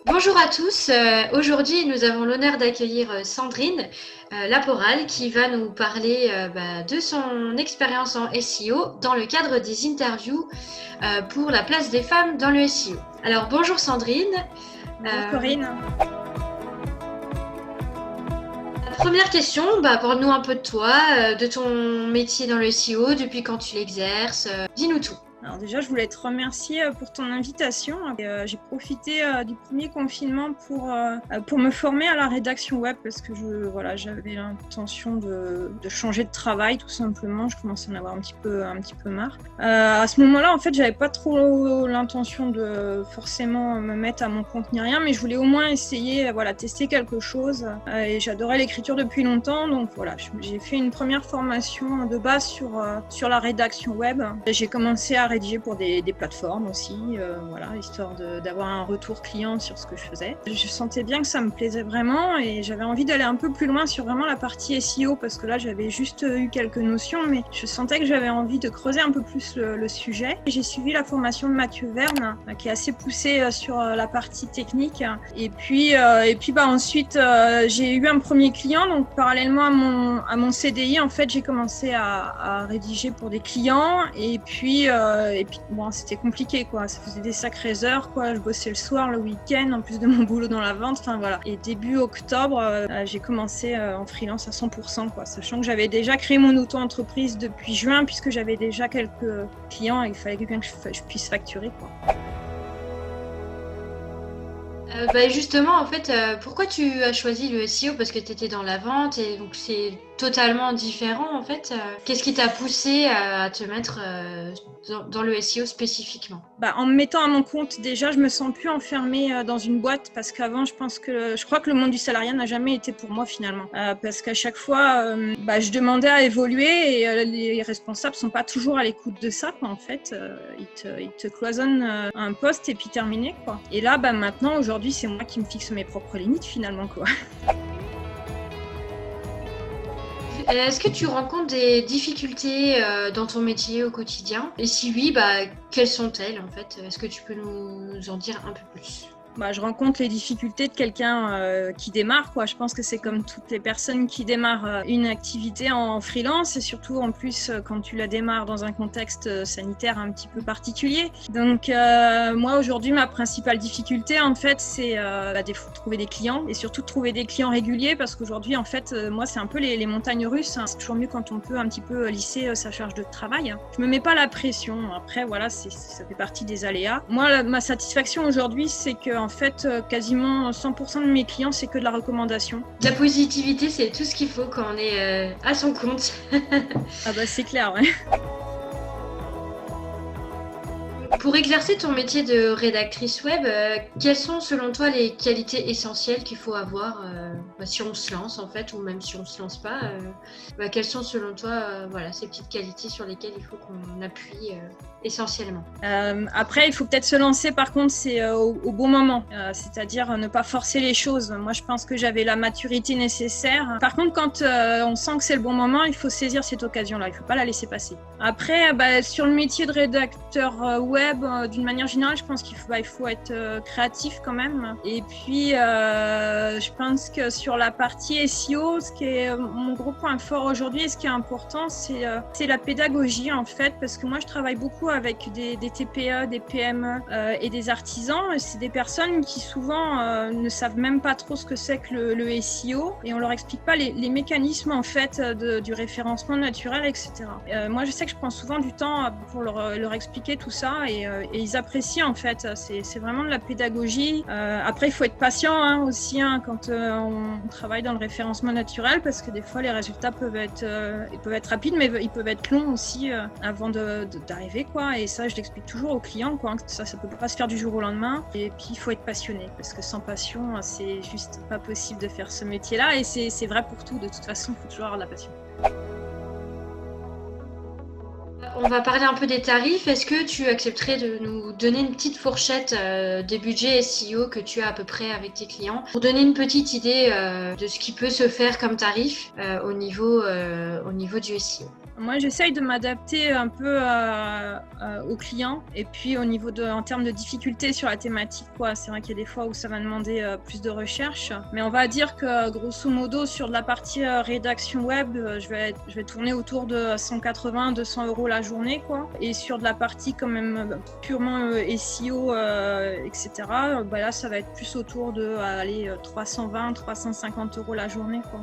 Bonjour à tous. Aujourd'hui, nous avons l'honneur d'accueillir Sandrine Laporal qui va nous parler de son expérience en SEO dans le cadre des interviews pour la place des femmes dans le SEO. Alors bonjour Sandrine. Bonjour Corinne. Première question, parle-nous un peu de toi, de ton métier dans le SEO, depuis quand tu l'exerces. Dis-nous tout. Alors déjà, je voulais te remercier pour ton invitation. J'ai profité du premier confinement pour me former à la rédaction web parce que j'avais l'intention de changer de travail tout simplement. Je commençais à en avoir un petit peu marre. À ce moment-là, en fait, j'avais pas trop l'intention de forcément me mettre à mon compte ni rien, mais je voulais au moins essayer, tester quelque chose. Et j'adorais l'écriture depuis longtemps, donc voilà, j'ai fait une première formation de base sur la rédaction web. J'ai commencé à rédiger pour des plateformes aussi, histoire d'avoir un retour client sur ce que je faisais. Je sentais bien que ça me plaisait vraiment et j'avais envie d'aller un peu plus loin sur vraiment la partie SEO parce que là j'avais juste eu quelques notions, mais je sentais que j'avais envie de creuser un peu plus le sujet. J'ai suivi la formation de Mathieu Verne qui est assez poussée sur la partie technique et puis ensuite j'ai eu un premier client, donc parallèlement à mon CDI en fait j'ai commencé à rédiger pour des clients et puis bon, c'était compliqué quoi, ça faisait des sacrées heures quoi, je bossais le soir, le week-end en plus de mon boulot dans la vente, enfin voilà. Et début octobre, j'ai commencé en freelance à 100% quoi, sachant que j'avais déjà créé mon auto-entreprise depuis juin puisque j'avais déjà quelques clients et il fallait bien que je puisse facturer quoi. Justement, en fait, pourquoi tu as choisi le SEO? Parce que tu étais dans la vente et donc c'est totalement différent en fait. Qu'est-ce qui t'a poussé à te mettre dans le SEO spécifiquement? En me mettant à mon compte, déjà, je me sens plus enfermée dans une boîte parce qu'avant, je crois que le monde du salariat n'a jamais été pour moi finalement. Parce qu'à chaque fois, je demandais à évoluer et les responsables sont pas toujours à l'écoute de ça, quoi, en fait. Ils te cloisonnent un poste et puis terminé, quoi. Et là, maintenant, aujourd'hui, c'est moi qui me fixe mes propres limites finalement, quoi. Est-ce que tu rencontres des difficultés dans ton métier au quotidien? Et si oui, quelles sont-elles en fait? Est-ce que tu peux nous en dire un peu plus? Je rencontre les difficultés de quelqu'un qui démarre, quoi. Je pense que c'est comme toutes les personnes qui démarrent une activité en freelance et surtout en plus quand tu la démarres dans un contexte sanitaire un petit peu particulier. Donc moi aujourd'hui ma principale difficulté en fait c'est de trouver des clients et surtout de trouver des clients réguliers parce qu'aujourd'hui en fait moi c'est un peu les montagnes russes, hein. C'est toujours mieux quand on peut un petit peu lisser sa charge de travail. Je me mets pas la pression. Après voilà, ça fait partie des aléas. Moi ma satisfaction aujourd'hui c'est que en fait, quasiment 100% de mes clients, c'est que de la recommandation. La positivité, c'est tout ce qu'il faut quand on est à son compte. C'est clair, ouais. Pour exercer ton métier de rédactrice web, quelles sont selon toi les qualités essentielles qu'il faut avoir si on se lance en fait, ou même si on se lance pas, quelles sont selon toi ces petites qualités sur lesquelles il faut qu'on appuie essentiellement? Après, il faut peut-être se lancer, par contre, c'est au bon moment, c'est-à-dire ne pas forcer les choses. Moi, je pense que j'avais la maturité nécessaire. Par contre, quand on sent que c'est le bon moment, il faut saisir cette occasion-là, il ne faut pas la laisser passer. Après, sur le métier de rédacteur web, d'une manière générale, je pense qu'il faut être créatif quand même. Et puis, je pense que sur la partie SEO, ce qui est mon gros point fort aujourd'hui et ce qui est important, c'est la pédagogie en fait, parce que moi, je travaille beaucoup avec des TPE, des PME et des artisans. C'est des personnes qui souvent ne savent même pas trop ce que c'est que le SEO et on leur explique pas les mécanismes en fait du référencement naturel, etc. Moi, je sais que je prends souvent du temps pour leur expliquer tout ça et ils apprécient en fait. C'est vraiment de la pédagogie. Après, il faut être patient aussi quand on travaille dans le référencement naturel parce que des fois les résultats peuvent être rapides, mais ils peuvent être longs aussi avant d'arriver quoi. Et ça, je l'explique toujours aux clients quoi. Ça peut pas se faire du jour au lendemain. Et puis il faut être passionné parce que sans passion, c'est juste pas possible de faire ce métier-là. Et c'est vrai pour tout. De toute façon, il faut toujours avoir de la passion. On va parler un peu des tarifs. Est-ce que tu accepterais de nous donner une petite fourchette des budgets SEO que tu as à peu près avec tes clients pour donner une petite idée de ce qui peut se faire comme tarif au niveau du SEO? Moi, j'essaye de m'adapter un peu aux clients et puis en termes de difficulté sur la thématique, quoi. C'est vrai qu'il y a des fois où ça va demander plus de recherche, mais on va dire que grosso modo sur de la partie rédaction web, je vais tourner autour de 180-200 euros la journée, quoi. Et sur de la partie quand même purement SEO, etc. Là, ça va être plus autour de 320-350 euros la journée, quoi.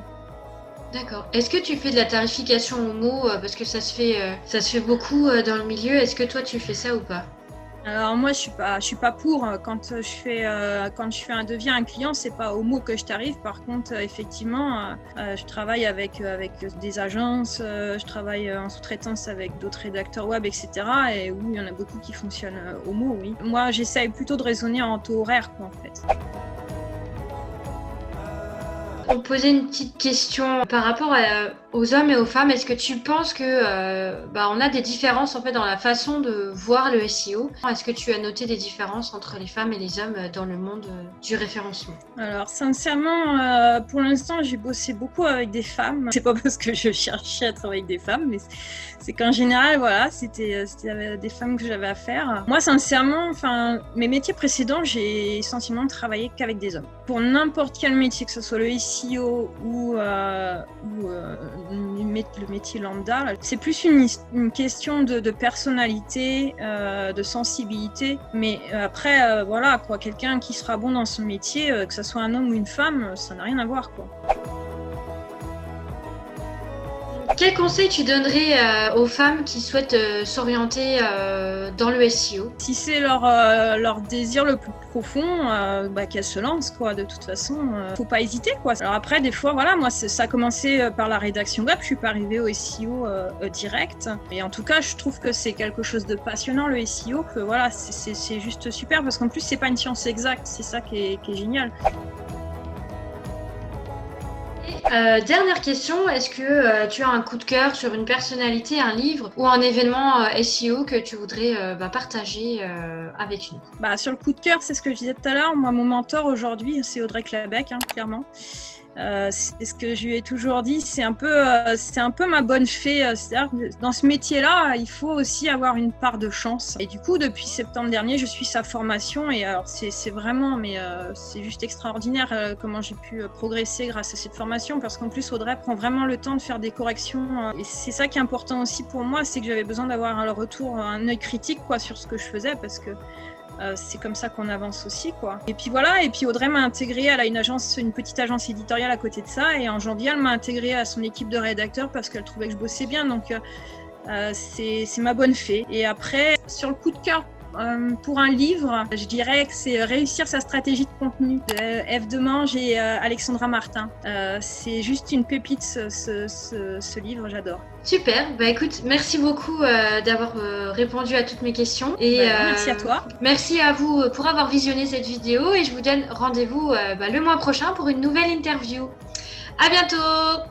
D'accord. Est-ce que tu fais de la tarification au mot parce que ça se fait beaucoup dans le milieu. Est-ce que toi tu fais ça ou pas? Alors moi je suis pas pour quand je fais un devis à un client, c'est pas au mot que je tarife. Par contre effectivement je travaille avec des agences, je travaille en sous-traitance avec d'autres rédacteurs web, etc. Et oui, il y en a beaucoup qui fonctionnent au mot, oui. Moi j'essaye plutôt de raisonner en taux horaire, quoi, en fait. On posait une petite question par rapport aux hommes et aux femmes. Est-ce que tu penses que on a des différences en fait dans la façon de voir le SEO? Est-ce que tu as noté des différences entre les femmes et les hommes dans le monde du référencement? Alors sincèrement, pour l'instant, j'ai bossé beaucoup avec des femmes. C'est pas parce que je cherchais à travailler avec des femmes, mais c'est qu'en général, voilà, c'était des femmes que j'avais à faire. Moi, sincèrement, mes métiers précédents, j'ai essentiellement travaillé qu'avec des hommes. Pour n'importe quel métier, que ce soit le SEO ou le métier lambda, c'est plus une question de personnalité, de sensibilité. Mais après, voilà, quoi, quelqu'un qui sera bon dans son métier, que ce soit un homme ou une femme, ça n'a rien à voir, quoi. Quel conseil tu donnerais aux femmes qui souhaitent s'orienter dans le SEO? Si c'est leur désir le plus profond, qu'elles se lancent, quoi. De toute façon, faut pas hésiter, quoi. Alors après, des fois, voilà, moi, ça a commencé par la rédaction web. Je suis pas arrivée au SEO direct. Et en tout cas, je trouve que c'est quelque chose de passionnant, le SEO. Que voilà, c'est juste super parce qu'en plus, c'est pas une science exacte. C'est ça qui est génial. Dernière question, est-ce que tu as un coup de cœur sur une personnalité, un livre ou un événement SEO que tu voudrais partager avec nous? Sur le coup de cœur, c'est ce que je disais tout à l'heure. Moi, mon mentor aujourd'hui, c'est Audrey Clabec, clairement. C'est ce que je lui ai toujours dit, c'est un peu ma bonne fée. C'est-à-dire que dans ce métier-là, il faut aussi avoir une part de chance. Et du coup, depuis septembre dernier, je suis sa formation et alors c'est vraiment, c'est juste extraordinaire comment j'ai pu progresser grâce à cette formation parce qu'en plus Audrey prend vraiment le temps de faire des corrections. Et c'est ça qui est important aussi pour moi, c'est que j'avais besoin d'avoir un retour, un œil critique, quoi, sur ce que je faisais parce que c'est comme ça qu'on avance aussi, quoi. Et puis voilà, et puis Audrey m'a intégrée, elle a une petite agence éditoriale à côté de ça, et en janvier, elle m'a intégrée à son équipe de rédacteurs parce qu'elle trouvait que je bossais bien, donc c'est ma bonne fée. Et après, sur le coup de cœur, pour un livre, je dirais que c'est Réussir sa stratégie de contenu de Ève Demange et Alexandra Martin. C'est juste une pépite ce livre, j'adore. Super, écoute, merci beaucoup d'avoir répondu à toutes mes questions. Et merci à toi. Merci à vous pour avoir visionné cette vidéo et je vous donne rendez-vous le mois prochain pour une nouvelle interview. À bientôt!